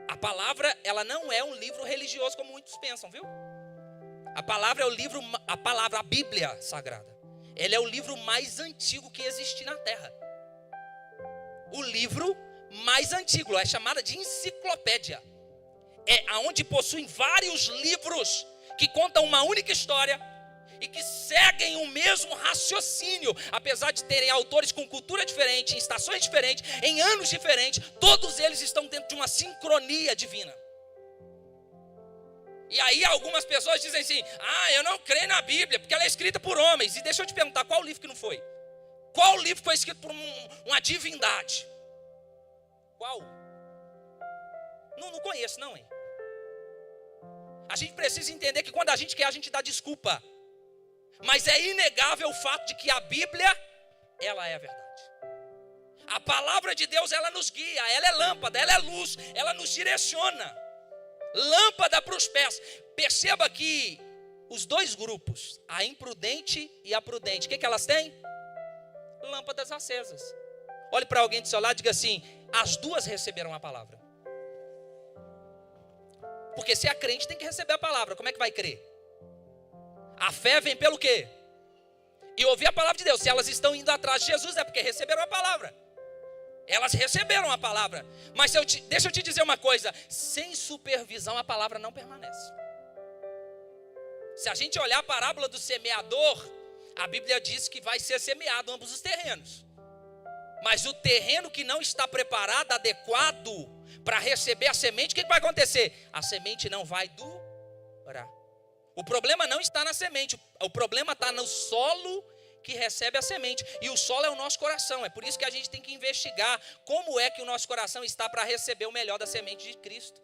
A palavra, ela não é um livro religioso como muitos pensam, viu? A palavra é a Bíblia Sagrada. Ele é o livro mais antigo que existe na Terra. O livro mais antigo, é chamada de enciclopédia. É aonde possuem vários livros que contam uma única história e que seguem o mesmo raciocínio, apesar de terem autores com cultura diferente, em estações diferentes, em anos diferentes, todos eles estão dentro de uma sincronia divina. E aí algumas pessoas dizem assim, eu não creio na Bíblia, porque ela é escrita por homens. E deixa eu te perguntar, qual livro que não foi? Qual livro foi escrito por uma divindade? Qual? Não conheço não, hein? A gente precisa entender que quando a gente quer, a gente dá desculpa. Mas é inegável o fato de que a Bíblia, ela é a verdade. A palavra de Deus, ela nos guia, ela é lâmpada, ela é luz, ela nos direciona. Lâmpada para os pés. Perceba que os dois grupos, a imprudente e a prudente, o que elas têm? Lâmpadas acesas. Olhe para alguém do seu lado e diga assim, as duas receberam a palavra. Porque se é crente tem que receber a palavra, como é que vai crer? A fé vem pelo quê? E ouvir a palavra de Deus. Se elas estão indo atrás de Jesus é porque receberam a palavra. Elas receberam a palavra. Mas deixa eu te dizer uma coisa. Sem supervisão a palavra não permanece. Se a gente olhar a parábola do semeador, a Bíblia diz que vai ser semeado ambos os terrenos. Mas o terreno que não está preparado, adequado para receber a semente, o que vai acontecer? A semente não vai durar. O problema não está na semente, o problema está no solo que recebe a semente. E o solo é o nosso coração. É por isso que a gente tem que investigar como é que o nosso coração está para receber o melhor da semente de Cristo.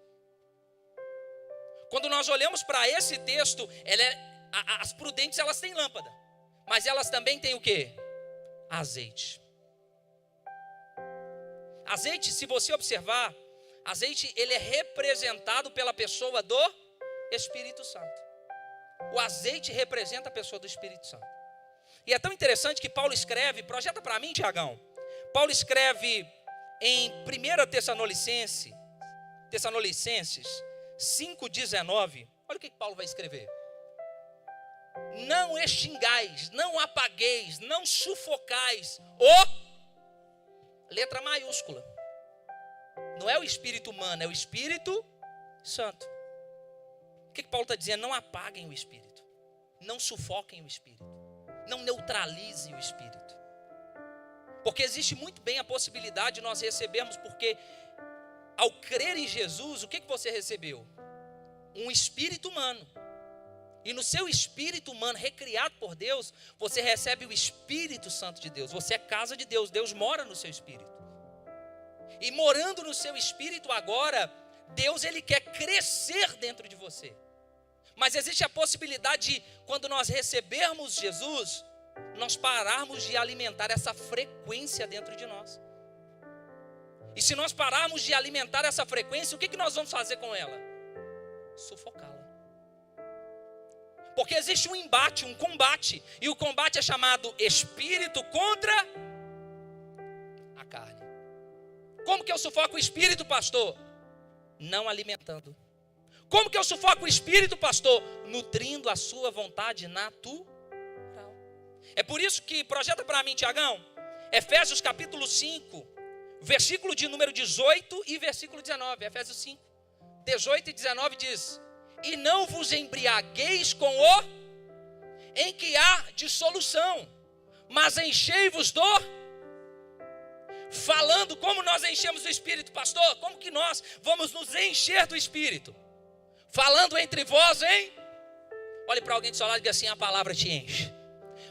Quando nós olhamos para esse texto, as prudentes elas têm lâmpada, mas elas também têm o quê? Azeite. Azeite, se você observar, azeite ele é representado pela pessoa do Espírito Santo. O azeite representa a pessoa do Espírito Santo. E é tão interessante que Paulo escreve, projeta para mim, Tiagão. Paulo escreve em 1 Tessalonicenses 5,19. Olha o que Paulo vai escrever. Não extingais, não apagueis, não sufocais letra maiúscula. Não é o espírito humano, é o Espírito Santo. O que Paulo está dizendo? Não apaguem o Espírito. Não sufoquem o Espírito. Não neutralizem o Espírito. Porque existe muito bem a possibilidade de nós recebermos, porque ao crer em Jesus, o que você recebeu? Um espírito humano. E no seu espírito humano, recriado por Deus, você recebe o Espírito Santo de Deus. Você é casa de Deus, Deus mora no seu espírito. E morando no seu espírito agora, Deus ele quer crescer dentro de você. Mas existe a possibilidade de, quando nós recebermos Jesus, nós pararmos de alimentar essa frequência dentro de nós. E se nós pararmos de alimentar essa frequência, o que nós vamos fazer com ela? Sufocá-la. Porque existe um embate, um combate. E o combate é chamado espírito contra a carne. Como que eu sufoco o espírito, pastor? Não alimentando. Como que eu sufoco o espírito, pastor? Nutrindo a sua vontade natural. É por isso que, projeta para mim, Tiagão, Efésios capítulo 5, versículo de número 18 e versículo 19. Efésios 5, 18 e 19 diz: e não vos embriagueis com o em que há dissolução, mas enchei-vos do... Falando como nós enchemos do Espírito, pastor, como que nós vamos nos encher do Espírito? Falando entre vós, hein? Olhe para alguém do seu lado e diga assim: a palavra te enche.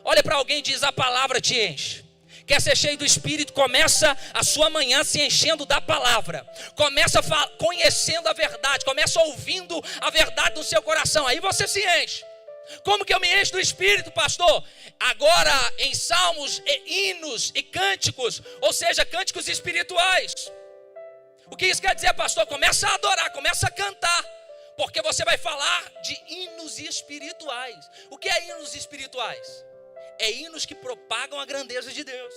Olhe para alguém e diz: a palavra te enche. Quer ser cheio do Espírito? Começa a sua manhã se enchendo da palavra. Começa conhecendo a verdade. Começa ouvindo a verdade no seu coração. Aí você se enche. Como que eu me encho do Espírito, pastor? Agora em salmos, e hinos e cânticos, ou seja, cânticos espirituais. O que isso quer dizer, pastor? Começa a adorar, começa a cantar, porque você vai falar de hinos espirituais. O que é hinos espirituais? É hinos que propagam a grandeza de Deus.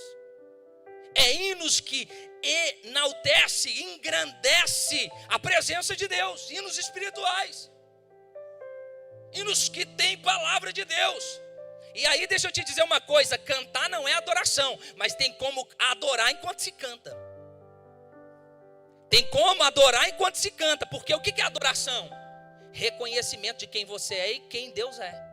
É hinos que enaltece, engrandece a presença de Deus. Hinos espirituais. Hinos que tem palavra de Deus. E aí deixa eu te dizer uma coisa: cantar não é adoração, mas tem como adorar enquanto se canta. Tem como adorar enquanto se canta. Porque o que é adoração? Reconhecimento de quem você é e quem Deus é.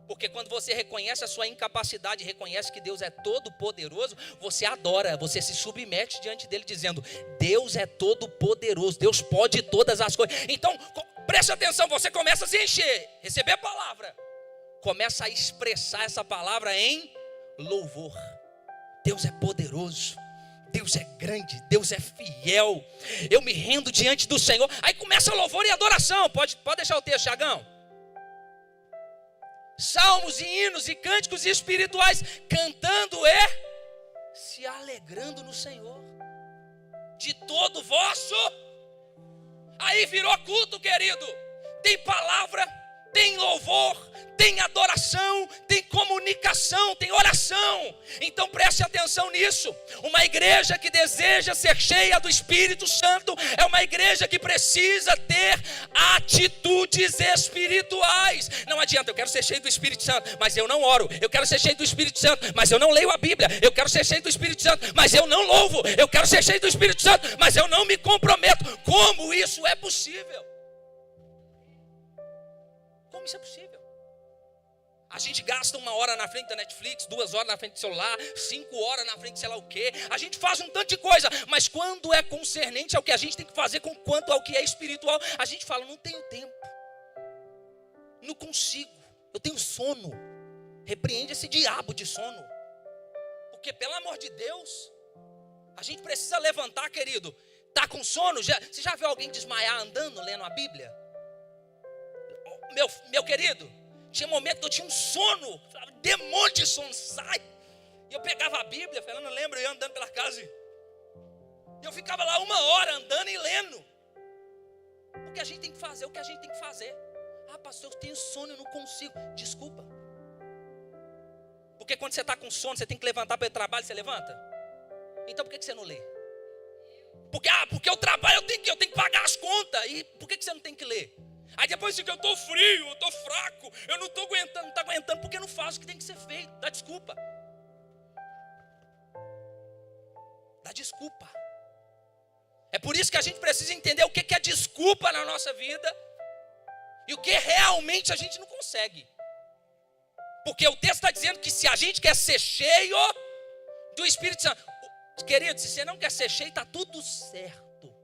Porque quando você reconhece a sua incapacidade, reconhece que Deus é todo poderoso, você adora, você se submete diante dele dizendo: Deus é todo poderoso, Deus pode todas as coisas. Então preste atenção, você começa a se encher, receber a palavra, começa a expressar essa palavra em louvor. Deus é poderoso, Deus é grande, Deus é fiel, eu me rendo diante do Senhor. Aí começa louvor e adoração. Pode deixar o texto, Tiagão. Salmos e hinos e cânticos espirituais, cantando se alegrando no Senhor, de todo vosso. Aí virou culto, querido. Tem palavra, tem louvor, tem adoração, tem comunicação, tem oração. Então preste Preste atenção nisso. Uma igreja que deseja ser cheia do Espírito Santo é uma igreja que precisa ter atitudes espirituais. Não adianta, eu quero ser cheio do Espírito Santo, mas eu não oro. Eu quero ser cheio do Espírito Santo, mas eu não leio a Bíblia. Eu quero ser cheio do Espírito Santo, mas eu não louvo. Eu quero ser cheio do Espírito Santo, mas eu não me comprometo. Como isso é possível? Como isso é possível? A gente gasta 1 hora na frente da Netflix, 2 horas na frente do celular, 5 horas na frente de sei lá o quê. A gente faz um tanto de coisa, mas quando é concernente ao que a gente tem que fazer com quanto ao que é espiritual, a gente fala, não tenho tempo, não consigo, eu tenho sono. Repreende esse diabo de sono. Porque pelo amor de Deus, a gente precisa levantar, querido. Tá com sono? Você já viu alguém desmaiar andando, lendo a Bíblia? Meu querido, tinha momento que eu tinha um sono, demônio de sono, sai. E eu pegava a Bíblia, Fernando, lembra, eu ia andando pela casa. E eu ficava lá 1 hora andando e lendo. Porque a gente tem que fazer o que a gente tem que fazer. Ah, pastor, eu tenho sono, eu não consigo. Desculpa. Porque quando você está com sono, você tem que levantar para ir ao trabalho, você levanta? Então por que você não lê? Porque eu trabalho, eu tenho que pagar as contas. E por que você não tem que ler? Aí depois fica, eu estou frio, eu estou fraco, eu não estou aguentando, não está aguentando, porque não faz o que tem que ser feito. Dá desculpa. Dá desculpa. É por isso que a gente precisa entender o que é desculpa na nossa vida e o que realmente a gente não consegue. Porque o texto está dizendo que se a gente quer ser cheio do Espírito Santo, querido, se você não quer ser cheio, está tudo certo.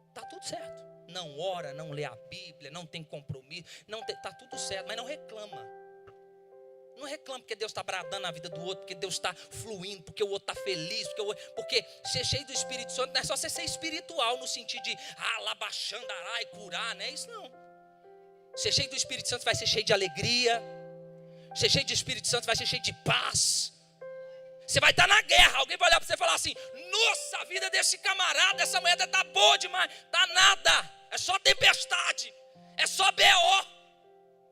Está tudo certo. Não ora, não lê a Bíblia, não tem compromisso, está tudo certo, mas não reclama. Não reclama porque Deus está bradando na vida do outro, porque Deus está fluindo, porque o outro está feliz, porque ser cheio do Espírito Santo não é só você ser espiritual no sentido de labaxandará e curar, não é isso não. Ser cheio do Espírito Santo vai ser cheio de alegria, ser cheio do Espírito Santo vai ser cheio de paz. Você vai estar na guerra, alguém vai olhar para você e falar assim, nossa, a vida desse camarada, essa mulher está boa demais. Está nada, é só tempestade, é só BO.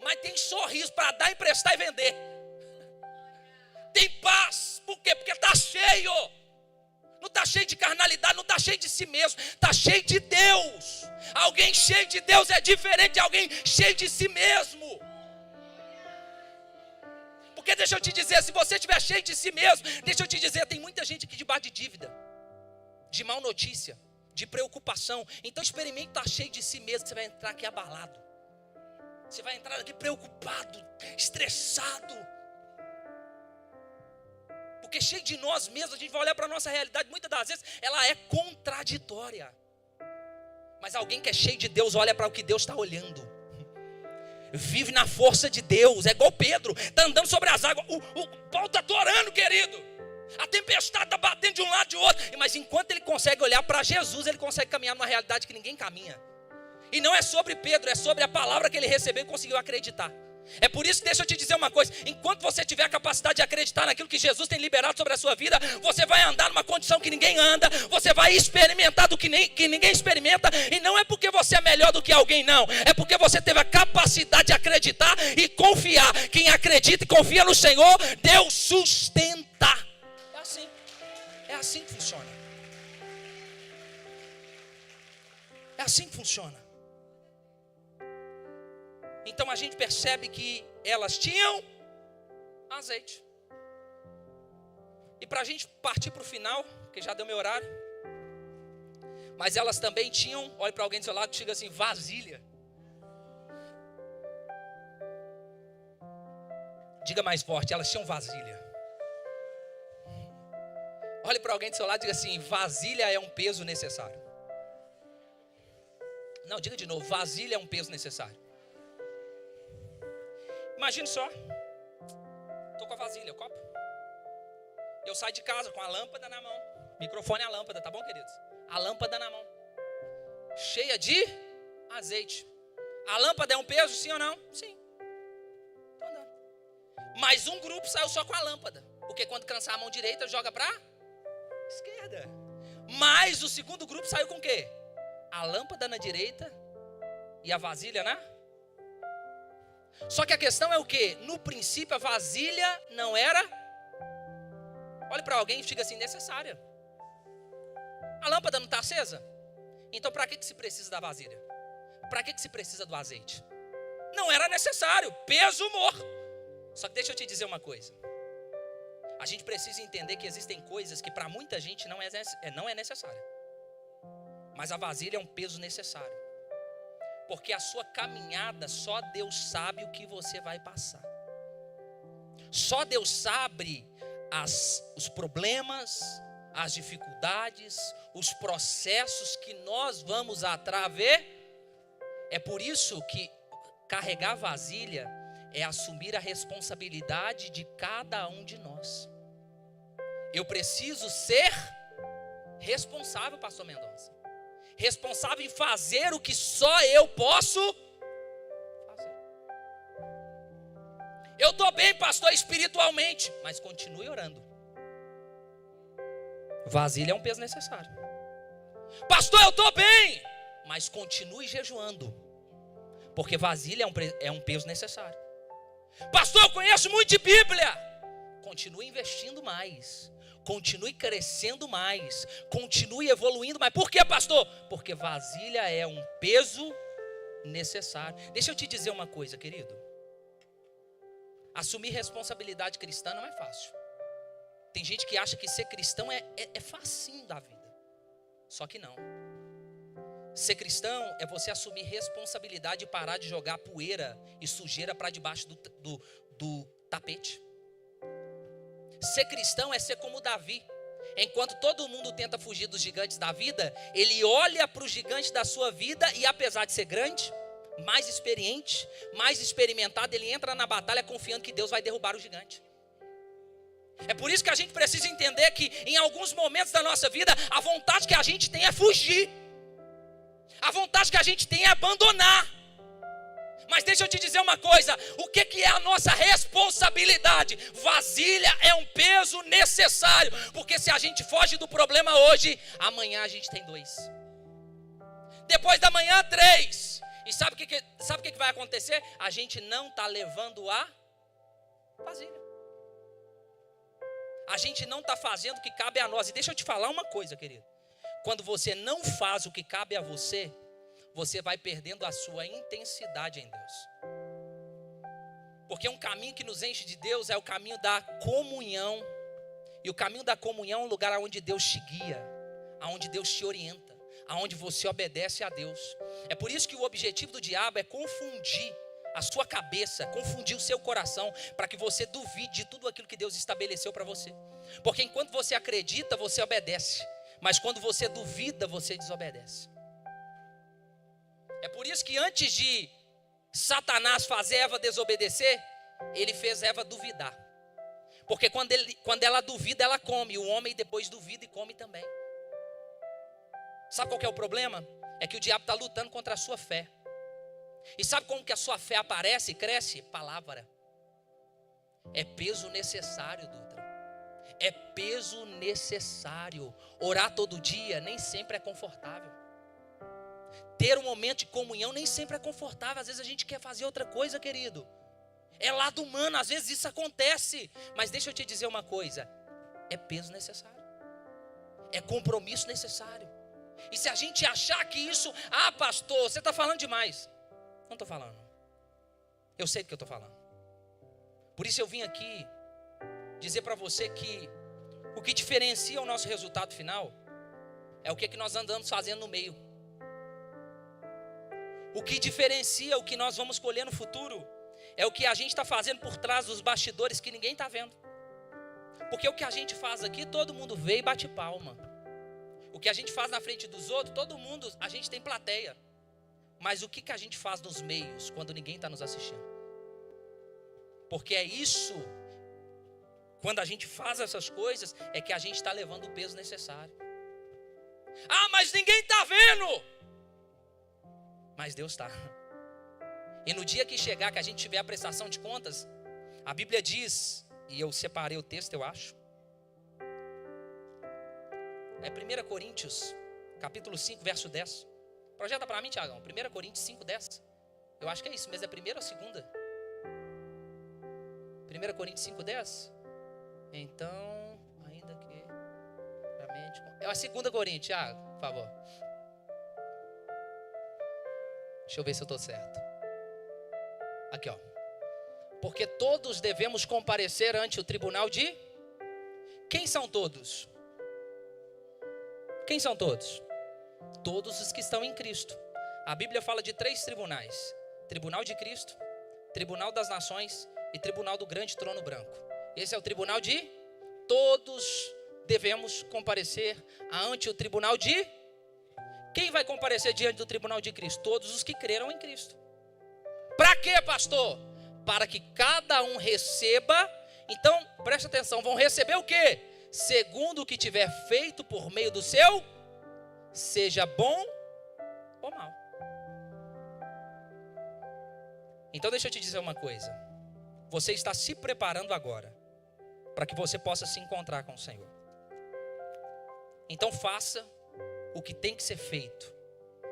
Mas tem sorriso para dar, emprestar e vender. Tem paz, por quê? Porque está cheio. Não está cheio de carnalidade, não está cheio de si mesmo, está cheio de Deus. Alguém cheio de Deus é diferente de alguém cheio de si mesmo. Porque deixa eu te dizer, se você estiver cheio de si mesmo, deixa eu te dizer, tem muita gente aqui debaixo de dívida, de mal notícia, de preocupação. Então experimente estar cheio de si mesmo, que você vai entrar aqui abalado. Você vai entrar aqui preocupado, estressado. Porque cheio de nós mesmos, a gente vai olhar para a nossa realidade, muitas das vezes ela é contraditória. Mas alguém que é cheio de Deus, olha para o que Deus está olhando. Vive na força de Deus, é igual Pedro, está andando sobre as águas, o pau está torando, querido, a tempestade está batendo de um lado e de outro, mas enquanto ele consegue olhar para Jesus, ele consegue caminhar numa realidade que ninguém caminha. E não é sobre Pedro, é sobre a palavra que ele recebeu e conseguiu acreditar. É por isso que deixa eu te dizer uma coisa, enquanto você tiver a capacidade de acreditar naquilo que Jesus tem liberado sobre a sua vida, você vai andar numa condição que ninguém anda, você vai experimentar do que ninguém experimenta, e não é porque você é melhor do que alguém, não, é porque você teve a capacidade de acreditar e confiar. Quem acredita e confia no Senhor, Deus sustenta. É assim que funciona. É assim que funciona. Então a gente percebe que elas tinham azeite. E para a gente partir para o final, porque já deu meu horário, mas elas também tinham, olhe para alguém do seu lado que chega assim, vasilha. Diga mais forte, elas tinham vasilha. Olhe para alguém do seu lado e diga assim, vasilha é um peso necessário. Não, diga de novo, vasilha é um peso necessário. Imagine só, estou com a vasilha, o copo. Eu saio de casa com a lâmpada na mão. Microfone é a lâmpada, tá bom, queridos? A lâmpada na mão, cheia de azeite. A lâmpada é um peso, sim ou não? Sim. Estou andando. Mas um grupo saiu só com a lâmpada, porque quando cansar a mão direita, joga para a esquerda. Mas o segundo grupo saiu com o quê? A lâmpada na direita e a vasilha na... Só que a questão é o quê? No princípio a vasilha não era Olhe para alguém e diga assim: necessária. A lâmpada não está acesa? Então para que se precisa da vasilha? Para que se precisa do azeite? Não era necessário, peso morto. Só que deixa eu te dizer uma coisa. A gente precisa entender que existem coisas que para muita gente não é necessária. Mas a vasilha é um peso necessário. Porque a sua caminhada, só Deus sabe o que você vai passar. Só Deus sabe os problemas, as dificuldades, os processos que nós vamos atravessar. É por isso que carregar vasilha é assumir a responsabilidade de cada um de nós. Eu preciso ser responsável, pastor Mendonça. Responsável em fazer o que só eu posso fazer. Eu estou bem, pastor, espiritualmente, mas continue orando. Vasilha é um peso necessário. Pastor, eu estou bem, mas continue jejuando, porque vasilha é um peso necessário. Pastor, eu conheço muito de Bíblia. Continue investindo mais. Continue crescendo mais. Continue evoluindo mais. Por quê, pastor? Porque vasilha é um peso necessário. Deixa eu te dizer uma coisa, querido. Assumir responsabilidade cristã não é fácil. Tem gente que acha que ser cristão é facinho da vida. Só que não. Ser cristão é você assumir responsabilidade e parar de jogar poeira e sujeira para debaixo do tapete. Ser cristão é ser como Davi. Enquanto todo mundo tenta fugir dos gigantes da vida, ele olha para o gigante da sua vida e, apesar de ser grande, mais experiente, mais experimentado, ele entra na batalha confiando que Deus vai derrubar o gigante. É por isso que a gente precisa entender que em alguns momentos da nossa vida, a vontade que a gente tem é fugir. A vontade que a gente tem é abandonar. Mas deixa eu te dizer uma coisa, o que é a nossa responsabilidade? Vasilha é um peso necessário, porque se a gente foge do problema hoje, amanhã a gente tem 2. Depois da manhã, 3. E sabe o que vai acontecer? A gente não está levando a vasilha. A gente não está fazendo o que cabe a nós. E deixa eu te falar uma coisa, querido. Quando você não faz o que cabe a você, você vai perdendo a sua intensidade em Deus. Porque um caminho que nos enche de Deus é o caminho da comunhão. E o caminho da comunhão é um lugar onde Deus te guia, onde Deus te orienta, onde você obedece a Deus. É por isso que o objetivo do diabo é confundir a sua cabeça, confundir o seu coração, para que você duvide de tudo aquilo que Deus estabeleceu para você. Porque enquanto você acredita, você obedece. Mas quando você duvida, você desobedece. É por isso que antes de Satanás fazer Eva desobedecer, ele fez Eva duvidar. Porque quando ela duvida, ela come. O homem depois duvida e come também. Sabe qual que é o problema? É que o diabo está lutando contra a sua fé. E sabe como que a sua fé aparece e cresce? Palavra. É peso necessário, Dutra. É peso necessário. Orar todo dia nem sempre é confortável. Ter um momento de comunhão nem sempre é confortável. Às vezes a gente quer fazer outra coisa, querido. É lado humano, às vezes isso acontece. Mas deixa eu te dizer uma coisa. É peso necessário. É compromisso necessário. E se a gente achar que isso... Ah, pastor, você está falando demais. Não estou falando. Eu sei do que eu estou falando. Por isso eu vim aqui dizer para você que o que diferencia o nosso resultado final é o que nós andamos fazendo no meio. O que diferencia o que nós vamos colher no futuro é o que a gente está fazendo por trás dos bastidores que ninguém está vendo. Porque o que a gente faz aqui, todo mundo vê e bate palma. O que a gente faz na frente dos outros, todo mundo, a gente tem plateia. Mas o que a gente faz nos meios, quando ninguém está nos assistindo? Porque é isso, quando a gente faz essas coisas, é que a gente está levando o peso necessário. Ah, mas ninguém está vendo. Mas Deus está. E no dia que chegar, que a gente tiver a prestação de contas, a Bíblia diz, e eu separei o texto, eu acho. É 1 Coríntios, capítulo 5, verso 10. Projeta para mim, Tiagão. 1 Coríntios 5, 10. Eu acho que é isso, mas é a primeira ou a segunda? 1 Coríntios 5, 10? Então, ainda Coríntios. É a 2 Coríntios, Thiago, por favor. Deixa eu ver se eu estou certo. Aqui, ó. Porque todos devemos comparecer ante o tribunal de... Quem são todos? Quem são todos? Todos os que estão em Cristo. A Bíblia fala de 3 tribunais: tribunal de Cristo, tribunal das nações e tribunal do grande trono branco. Esse é o tribunal de... Todos devemos comparecer ante o tribunal de... Quem vai comparecer diante do tribunal de Cristo? Todos os que creram em Cristo. Para quê, pastor? Para que cada um receba. Então, presta atenção, vão receber o quê? Segundo o que tiver feito por meio do seu, seja bom ou mal. Então deixa eu te dizer uma coisa. Você está se preparando agora para que você possa se encontrar com o Senhor. Então faça o que tem que ser feito.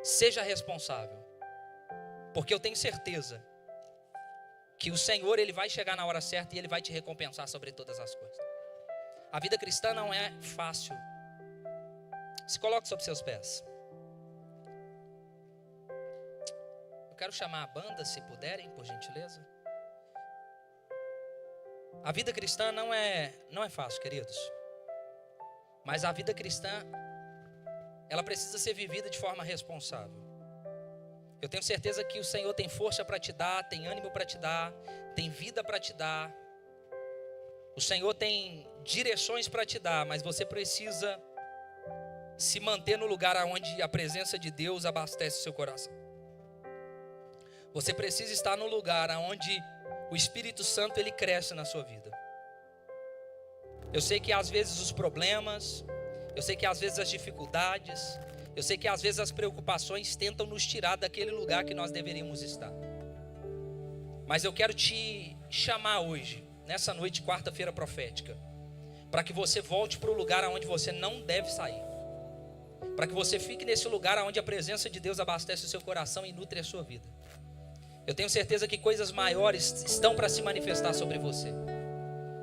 Seja responsável. Porque eu tenho certeza que o Senhor, Ele vai chegar na hora certa e Ele vai te recompensar sobre todas as coisas. A vida cristã não é fácil. Se coloque sobre seus pés. Eu quero chamar a banda, se puderem, por gentileza. A vida cristã não é fácil, queridos. Mas a vida cristã, ela precisa ser vivida de forma responsável. Eu tenho certeza que o Senhor tem força para te dar, tem ânimo para te dar, tem vida para te dar. O Senhor tem direções para te dar, mas você precisa se manter no lugar onde a presença de Deus abastece o seu coração. Você precisa estar no lugar onde o Espírito Santo ele cresce na sua vida. Eu sei que às vezes os problemas, eu sei que às vezes as dificuldades, eu sei que às vezes as preocupações tentam nos tirar daquele lugar que nós deveríamos estar. Mas eu quero te chamar hoje, nessa noite, quarta-feira profética, para que você volte para o lugar onde você não deve sair. Para que você fique nesse lugar onde a presença de Deus abastece o seu coração e nutre a sua vida. Eu tenho certeza que coisas maiores estão para se manifestar sobre você.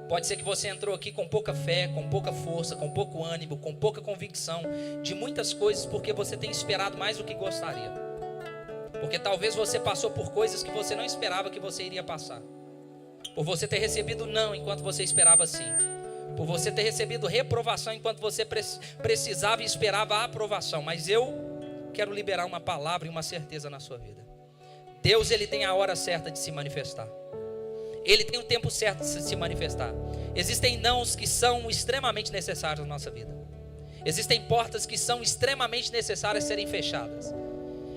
Pode ser que você entrou aqui com pouca fé, com pouca força, com pouco ânimo, com pouca convicção de muitas coisas, porque você tem esperado mais do que gostaria. Porque talvez você passou por coisas que você não esperava que você iria passar. Por você ter recebido não enquanto você esperava sim. Por você ter recebido reprovação enquanto você precisava e esperava a aprovação. Mas eu quero liberar uma palavra e uma certeza na sua vida. Deus, Ele tem a hora certa de se manifestar. Ele tem o tempo certo de se manifestar. Existem nãos que são extremamente necessários na nossa vida. Existem portas que são extremamente necessárias serem fechadas.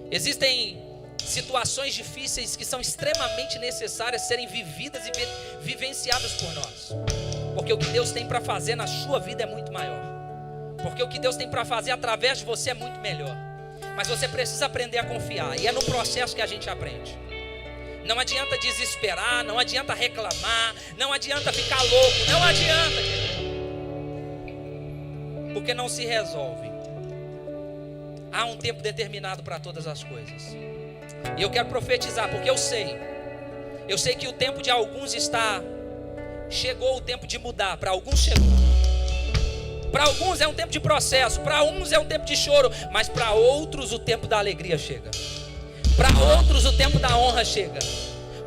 Existem situações difíceis que são extremamente necessárias serem vividas e vivenciadas por nós. Porque o que Deus tem para fazer na sua vida é muito maior. Porque o que Deus tem para fazer através de você é muito melhor. Mas você precisa aprender a confiar. E é no processo que a gente aprende. Não adianta desesperar, não adianta reclamar, não adianta ficar louco, não adianta. Porque não se resolve. Há um tempo determinado para todas as coisas. E eu quero profetizar, porque eu sei que o tempo de alguns chegou o tempo de mudar, para alguns chegou. Para alguns é um tempo de processo, para uns é um tempo de choro, mas para outros o tempo da alegria chega. Para outros o tempo da honra chega.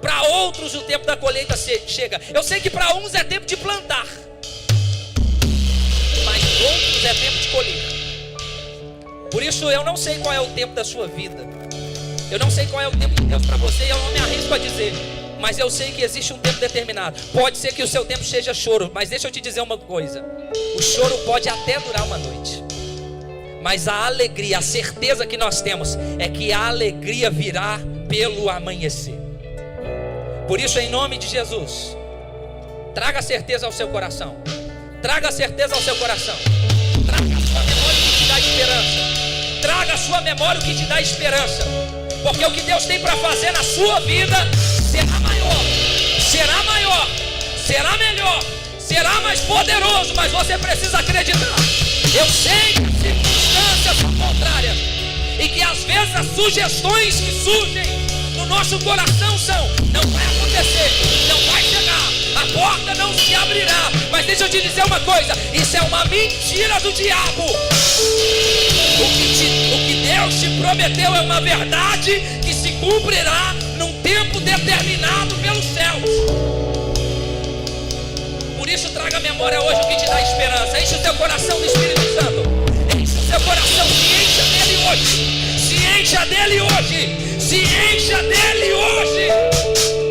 Para outros o tempo da colheita chega. Eu sei que para uns é tempo de plantar, mas outros é tempo de colher. Por isso eu não sei qual é o tempo da sua vida. Eu não sei qual é o tempo de Deus para você e eu não me arrisco a dizer. Mas eu sei que existe um tempo determinado. Pode ser que o seu tempo seja choro, mas deixa eu te dizer uma coisa. O choro pode até durar uma noite. Mas a alegria, a certeza que nós temos é que a alegria virá pelo amanhecer. Por isso, em nome de Jesus, traga a certeza ao seu coração. Traga a certeza ao seu coração. Traga a sua memória o que te dá esperança. Traga a sua memória o que te dá esperança. Porque o que Deus tem para fazer na sua vida será maior, será maior, será melhor, será mais poderoso. Mas você precisa acreditar. Eu sei que as circunstâncias são contrárias e que às vezes as sugestões que surgem no nosso coração são: não vai acontecer, não vai chegar, a porta não se abrirá. Mas deixa Deixa eu te dizer uma coisa, isso é uma mentira do diabo. O que Deus te prometeu é uma verdade que se cumprirá num tempo determinado pelos céus. Por isso traga à memória hoje o que te dá esperança. Enche o teu coração do Espírito Santo. Enche o teu coração, se encha dele hoje. Se encha dele hoje. Se encha dele hoje.